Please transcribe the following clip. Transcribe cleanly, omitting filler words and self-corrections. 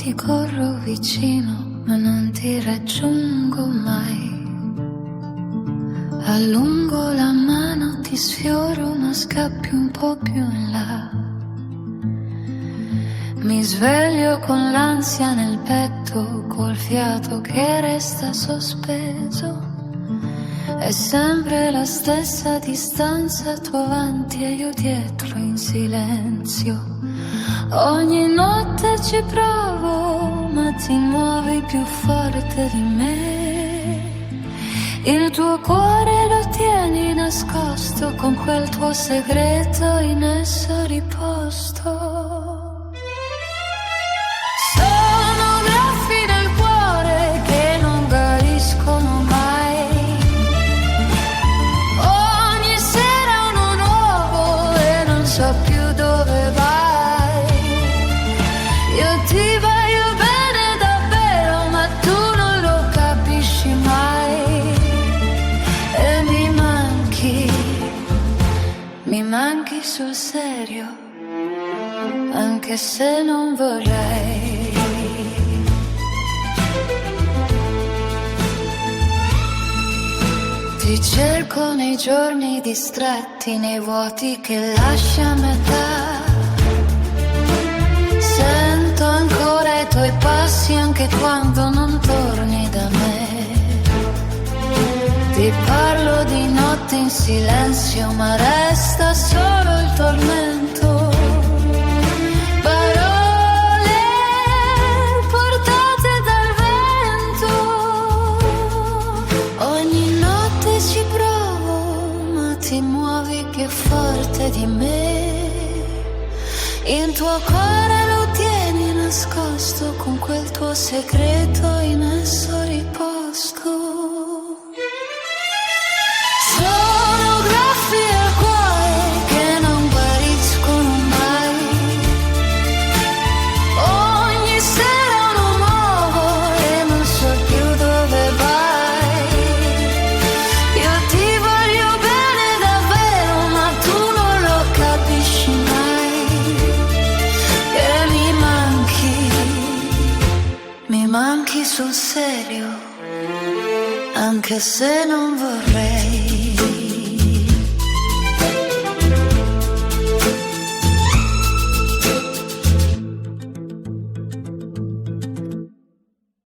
ti corro vicino, ma non ti raggiungo mai. Allungo la mano, ti sfioro, ma scappi un po' più in là. Mi sveglio con l'ansia nel petto, col fiato che resta sospeso. È sempre la stessa distanza, tu avanti e io dietro in silenzio. Ogni notte ci provo, ma ti muovi più forte di me. Il tuo cuore lo tieni nascosto, con quel tuo segreto in esso riposto. Sono graffi nel cuore che non guariscono mai. Ogni sera uno nuovo e non so più dove vai. Io ti voglio bene davvero, ma tu non lo capisci mai. E mi manchi sul serio, anche se non vorrei. Ti cerco nei giorni distratti, nei vuoti che lascia a metà. Sento ancora i tuoi passi anche quando non torni da me. Ti parlo di notte in silenzio, ma resta solo il tormento. Parole portate dal vento. Ogni notte ci provo, ma ti muovi più forte di me. Il tuo cuore lo tieni nascosto, con quel tuo segreto in esso riposto. Sono graffi al cuore che non guariscono mai. Ogni sera uno nuovo e non so più dove vai. Io ti voglio bene davvero, ma tu non lo capisci mai. E mi manchi sul serio, anche se non vorrei.